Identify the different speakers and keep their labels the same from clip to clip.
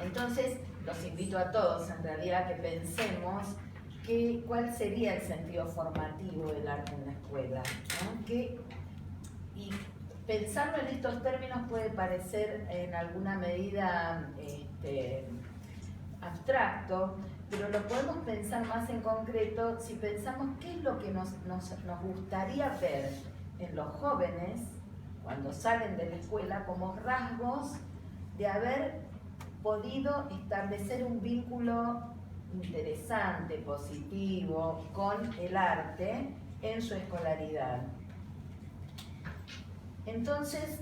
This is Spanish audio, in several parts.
Speaker 1: Entonces, los invito a todos en realidad a que pensemos cuál sería el sentido formativo del arte en la escuela, ¿no? Y pensarlo en estos términos puede parecer en alguna medida abstracto, pero lo podemos pensar más en concreto si pensamos qué es lo que nos gustaría ver en los jóvenes cuando salen de la escuela como rasgos de haber podido establecer un vínculo interesante, positivo, con el arte en su escolaridad. Entonces,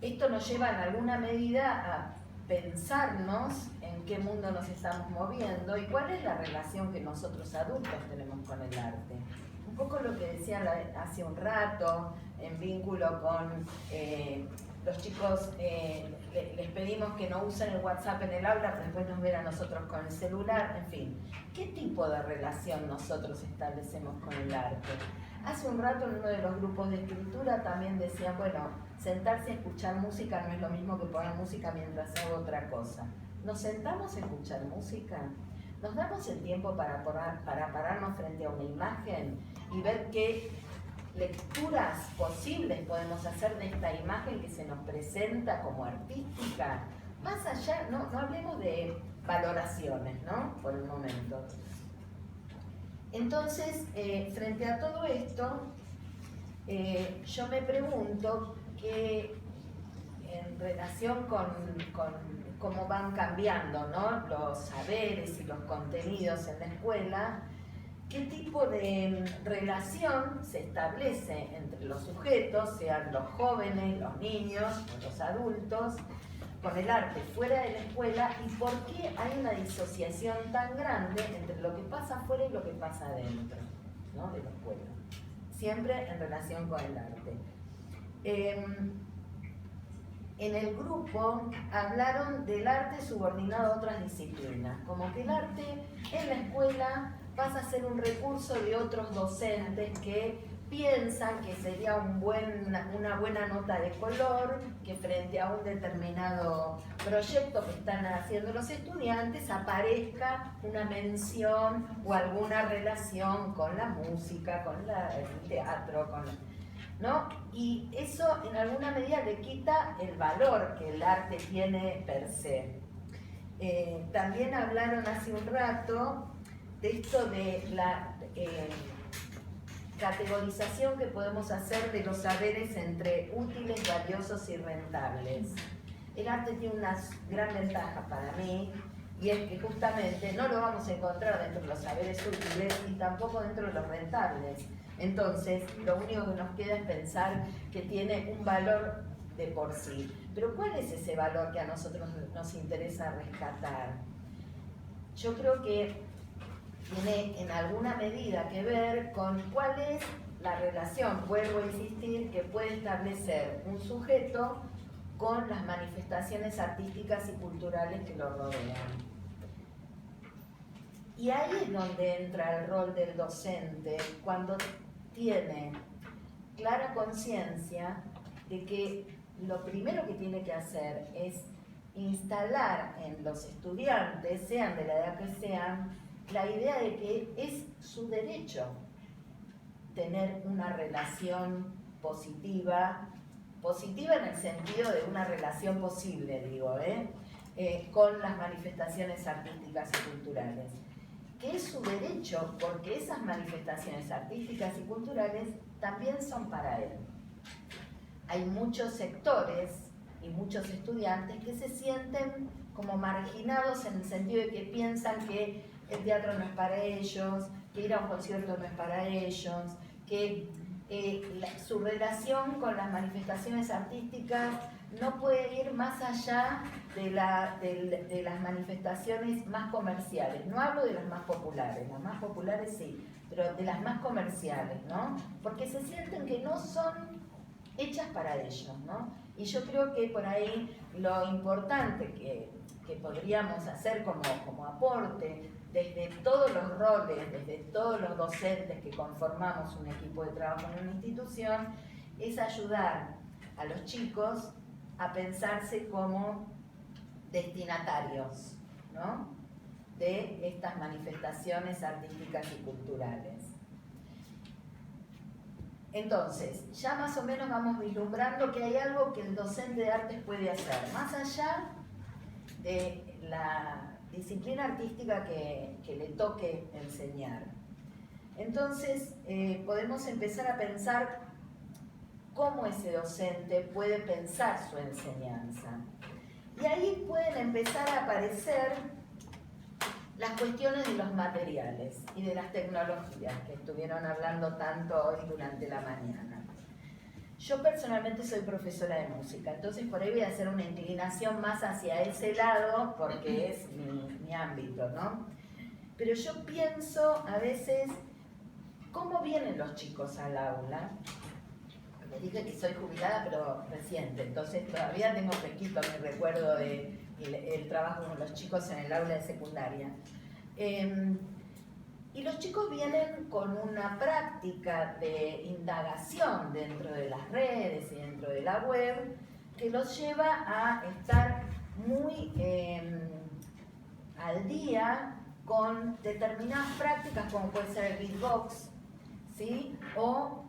Speaker 1: esto nos lleva en alguna medida a pensarnos en qué mundo nos estamos moviendo y cuál es la relación que nosotros adultos tenemos con el arte. Un poco lo que decía hace un rato, en vínculo con los chicos, les pedimos que no usen el WhatsApp en el aula, pero después nos ven a nosotros con el celular, en fin. ¿Qué tipo de relación nosotros establecemos con el arte? Hace un rato en uno de los grupos de escritura también decían, bueno, sentarse a escuchar música no es lo mismo que poner música mientras hago otra cosa. ¿Nos sentamos a escuchar música? ¿Nos damos el tiempo para pararnos frente a una imagen y ver qué lecturas posibles podemos hacer de esta imagen que se nos presenta como artística? Más allá, no hablemos de valoraciones, ¿no? Por el momento. Entonces, frente a todo esto, yo me pregunto que en relación con cómo van cambiando, ¿no?, los saberes y los contenidos en la escuela, ¿qué tipo de relación se establece entre los sujetos, sean los jóvenes, los niños o los adultos, con el arte fuera de la escuela, y por qué hay una disociación tan grande entre lo que pasa afuera y lo que pasa adentro, ¿no?, de la escuela? Siempre en relación con el arte. En el grupo hablaron del arte subordinado a otras disciplinas, como que el arte en la escuela pasa a ser un recurso de otros docentes que piensan que sería una buena nota de color, que frente a un determinado proyecto que están haciendo los estudiantes aparezca una mención o alguna relación con la música, con el teatro, ¿no? Y eso en alguna medida le quita el valor que el arte tiene per se. También hablaron hace un rato de esto de la categorización que podemos hacer de los saberes entre útiles, valiosos y rentables. El arte tiene una gran ventaja para mí, y es que justamente no lo vamos a encontrar dentro de los saberes útiles y tampoco dentro de los rentables. Entonces, lo único que nos queda es pensar que tiene un valor de por sí. Pero ¿cuál es ese valor que a nosotros nos interesa rescatar? Yo creo que tiene en alguna medida que ver con cuál es la relación, vuelvo a insistir, que puede establecer un sujeto con las manifestaciones artísticas y culturales que lo rodean. Y ahí es donde entra el rol del docente, cuando tiene clara conciencia de que lo primero que tiene que hacer es instalar en los estudiantes, sean de la edad que sean, la idea de que es su derecho tener una relación positiva en el sentido de una relación posible, digo, con las manifestaciones artísticas y culturales. Que es su derecho porque esas manifestaciones artísticas y culturales también son para él. Hay muchos sectores y muchos estudiantes que se sienten como marginados en el sentido de que piensan que el teatro no es para ellos, que ir a un concierto no es para ellos, que su relación con las manifestaciones artísticas no puede ir más allá de las manifestaciones más comerciales. No hablo de las más populares sí, pero de las más comerciales, ¿no? Porque se sienten que no son hechas para ellos, ¿no? Y yo creo que por ahí lo importante que podríamos hacer como aporte desde todos los roles, desde todos los docentes que conformamos un equipo de trabajo en una institución, es ayudar a los chicos a pensarse como destinatarios, ¿no?, de estas manifestaciones artísticas y culturales. Entonces, ya más o menos vamos vislumbrando que hay algo que el docente de artes puede hacer, más allá de la disciplina artística que le toque enseñar. Entonces, podemos empezar a pensar cómo ese docente puede pensar su enseñanza. Y ahí pueden empezar a aparecer las cuestiones de los materiales y de las tecnologías que estuvieron hablando tanto hoy durante la mañana. Yo personalmente soy profesora de música, entonces por ahí voy a hacer una inclinación más hacia ese lado porque es mi ámbito, ¿no? Pero yo pienso a veces cómo vienen los chicos al aula. Les dije que soy jubilada, pero reciente, entonces todavía tengo fresquito mi recuerdo de el trabajo con los chicos en el aula de secundaria. Y los chicos vienen con una práctica de indagación dentro de las redes y dentro de la web que los lleva a estar muy al día con determinadas prácticas, como puede ser el beatbox, ¿sí?, o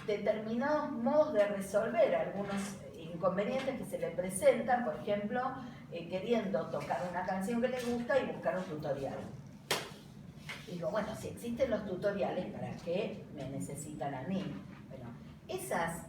Speaker 1: determinados modos de resolver algunos inconvenientes que se le presentan, por ejemplo, queriendo tocar una canción que les gusta y buscar un tutorial. Y digo, bueno, si existen los tutoriales, ¿para qué me necesitan a mí? Bueno, esas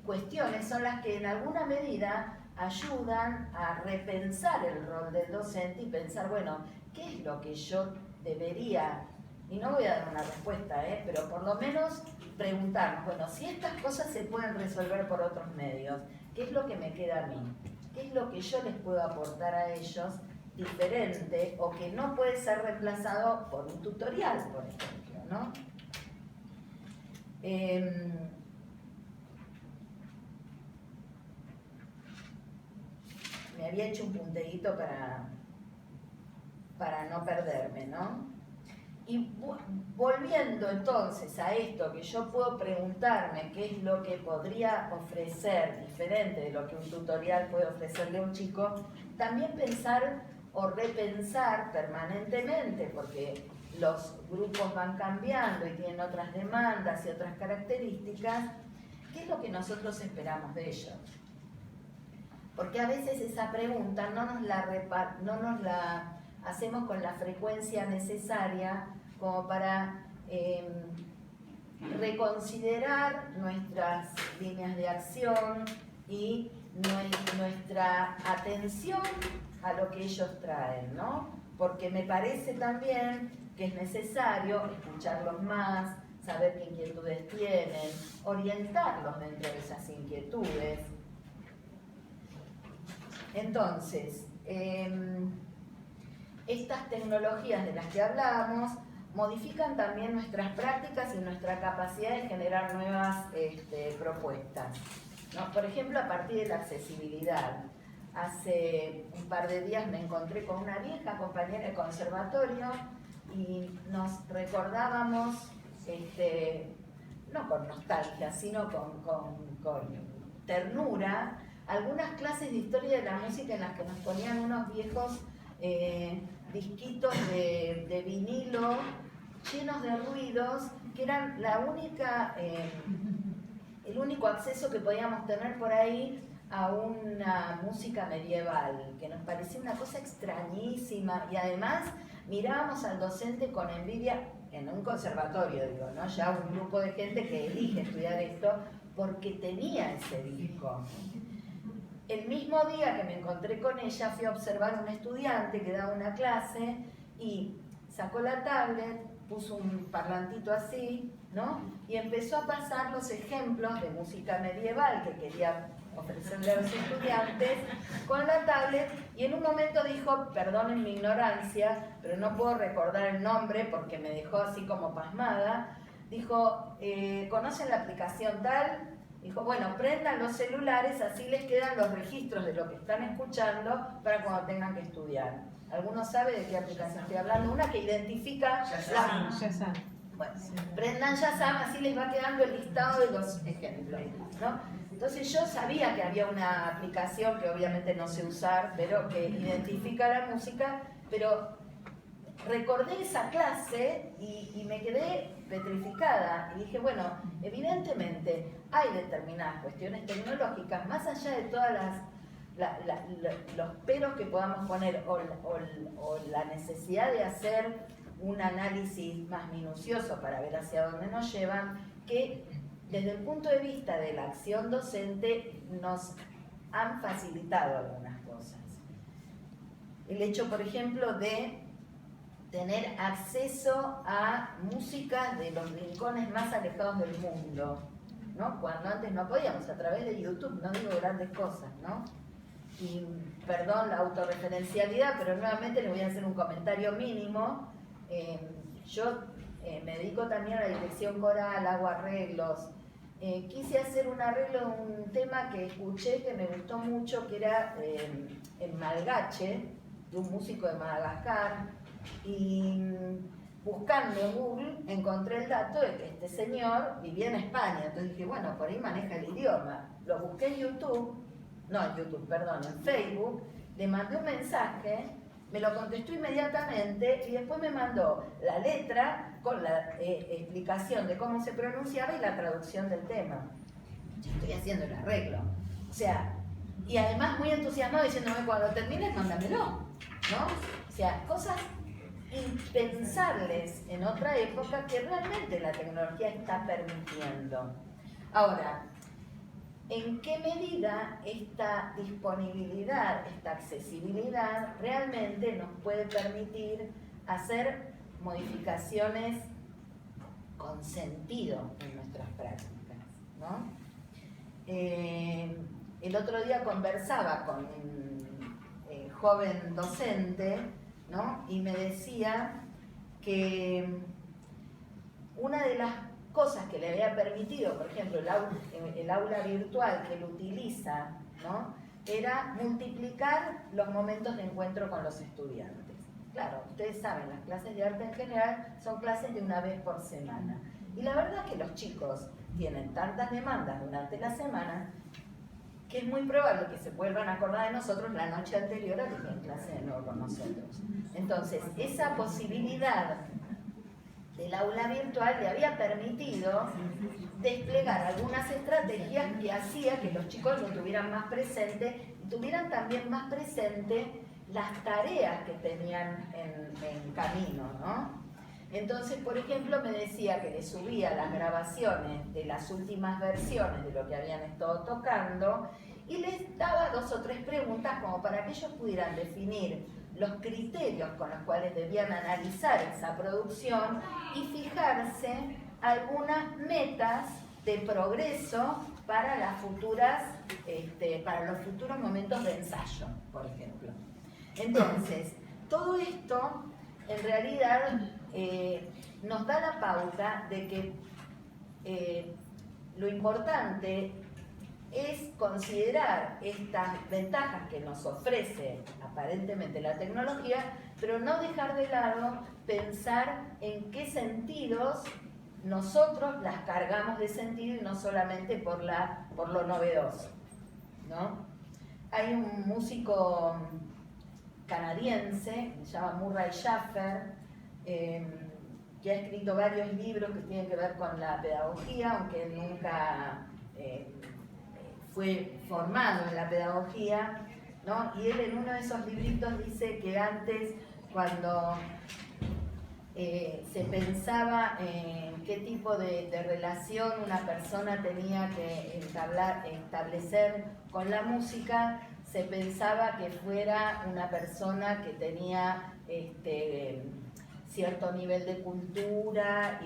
Speaker 1: cuestiones son las que en alguna medida ayudan a repensar el rol del docente y pensar, bueno, ¿qué es lo que yo debería? Y no voy a dar una respuesta, pero por lo menos preguntarnos, bueno, si estas cosas se pueden resolver por otros medios, ¿qué es lo que me queda a mí? ¿Qué es lo que yo les puedo aportar a ellos diferente o que no puede ser reemplazado por un tutorial, por ejemplo, ¿no? Me había hecho un punteíto para no perderme, ¿no? Y volviendo entonces a esto, que yo puedo preguntarme qué es lo que podría ofrecer diferente de lo que un tutorial puede ofrecerle a un chico, también pensar o repensar permanentemente, porque los grupos van cambiando y tienen otras demandas y otras características, ¿qué es lo que nosotros esperamos de ellos? Porque a veces esa pregunta no nos la hacemos con la frecuencia necesaria como para reconsiderar nuestras líneas de acción y nuestra atención a lo que ellos traen, ¿no? Porque me parece también que es necesario escucharlos más, saber qué inquietudes tienen, orientarlos dentro de esas inquietudes. Entonces, estas tecnologías de las que hablábamos modifican también nuestras prácticas y nuestra capacidad de generar nuevas propuestas, ¿no? Por ejemplo, a partir de la accesibilidad. Hace un par de días me encontré con una vieja compañera de conservatorio y nos recordábamos, no con nostalgia, sino con ternura, algunas clases de historia de la música en las que nos ponían unos viejos disquitos de vinilo llenos de ruidos, que eran el único acceso que podíamos tener por ahí a una música medieval, que nos parecía una cosa extrañísima, y además mirábamos al docente con envidia en un conservatorio, digo, ¿no? Ya un grupo de gente que elige estudiar esto porque tenía ese disco. El mismo día que me encontré con ella, fui a observar a un estudiante que daba una clase y sacó la tablet, puso un parlantito así, ¿no? Y empezó a pasar los ejemplos de música medieval que quería ofrecerle a los estudiantes con la tablet, y en un momento dijo, perdonen mi ignorancia, pero no puedo recordar el nombre porque me dejó así como pasmada, dijo, ¿conocen la aplicación tal? Dijo, bueno, prendan los celulares, así les quedan los registros de lo que están escuchando para cuando tengan que estudiar. ¿Alguno sabe de qué aplicación estoy hablando? Una que identifica... Bueno, prendan Yazam, así les va quedando el listado de los ejemplos, ¿no? Entonces yo sabía que había una aplicación que obviamente no sé usar, pero que identifica la música, pero recordé esa clase y me quedé petrificada. Y dije, bueno, evidentemente hay determinadas cuestiones tecnológicas, más allá de todas los peros que podamos poner o la necesidad de hacer un análisis más minucioso para ver hacia dónde nos llevan, que desde el punto de vista de la acción docente nos han facilitado algunas cosas. El hecho, por ejemplo, de tener acceso a música de los rincones más alejados del mundo, ¿no? Cuando antes no podíamos, a través de YouTube, no digo grandes cosas, ¿no? Y perdón la autorreferencialidad, pero nuevamente les voy a hacer un comentario mínimo. Yo me dedico también a la dirección coral, hago arreglos. Quise hacer un arreglo de un tema que escuché que me gustó mucho, que era el malgache, de un músico de Madagascar, y buscando en Google encontré el dato de que este señor vivía en España. Entonces dije, bueno, por ahí maneja el idioma. Lo busqué en YouTube, en Facebook, le mandé un mensaje, me lo contestó inmediatamente y después me mandó la letra con la explicación de cómo se pronunciaba y la traducción del tema. Yo estoy haciendo el arreglo. O sea, y además muy entusiasmado diciéndome, cuando termines, mándamelo, ¿no? O sea, cosas impensables en otra época que realmente la tecnología está permitiendo. Ahora, ¿en qué medida esta disponibilidad, esta accesibilidad realmente nos puede permitir hacer modificaciones con sentido en nuestras prácticas, ¿no? El otro día conversaba con un joven docente, ¿no? Y me decía que una de las cosas que le había permitido, por ejemplo, el aula virtual que él utiliza, ¿no? Era multiplicar los momentos de encuentro con los estudiantes. Claro, ustedes saben, las clases de arte en general son clases de una vez por semana. Y la verdad es que los chicos tienen tantas demandas durante la semana que es muy probable que se vuelvan a acordar de nosotros la noche anterior a que estén en clase de nuevo con nosotros. Entonces, esa posibilidad del aula virtual le había permitido desplegar algunas estrategias que hacía que los chicos lo tuvieran más presente y tuvieran también más presente las tareas que tenían en camino, ¿no? Entonces, por ejemplo, me decía que le subía las grabaciones de las últimas versiones de lo que habían estado tocando y les daba 2 o 3 preguntas como para que ellos pudieran definir los criterios con los cuales debían analizar esa producción y fijarse algunas metas de progreso para las futuras, para los futuros momentos de ensayo, por ejemplo. Entonces, todo esto en realidad nos da la pauta de que lo importante es considerar estas ventajas que nos ofrece aparentemente la tecnología, pero no dejar de lado pensar en qué sentidos nosotros las cargamos de sentido y no solamente por lo novedoso, ¿no? Hay un músico canadiense, se llama Murray Schafer, que ha escrito varios libros que tienen que ver con la pedagogía, aunque él nunca fue formado en la pedagogía, ¿no? Y él en uno de esos libritos dice que antes, cuando se pensaba en qué tipo de relación una persona tenía que establecer con la música, se pensaba que fuera una persona que tenía cierto nivel de cultura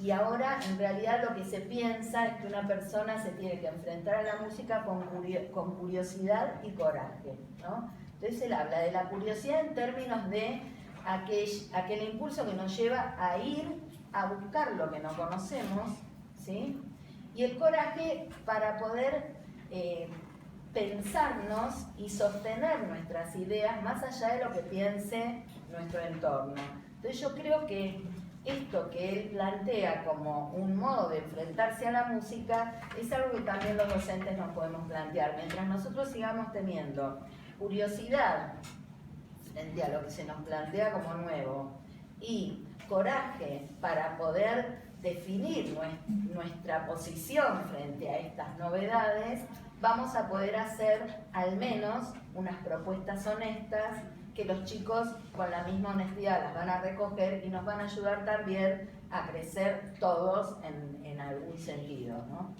Speaker 1: y ahora en realidad lo que se piensa es que una persona se tiene que enfrentar a la música con curiosidad y coraje, ¿no? Entonces él habla de la curiosidad en términos de aquel impulso que nos lleva a ir a buscar lo que no conocemos, ¿sí? Y el coraje para poder pensarnos y sostener nuestras ideas más allá de lo que piense nuestro entorno. Entonces yo creo que esto que él plantea como un modo de enfrentarse a la música es algo que también los docentes nos podemos plantear. Mientras nosotros sigamos teniendo curiosidad frente a lo que se nos plantea como nuevo y coraje para poder definir nuestra posición frente a estas novedades, vamos a poder hacer al menos unas propuestas honestas que los chicos con la misma honestidad las van a recoger y nos van a ayudar también a crecer todos en algún sentido, ¿no?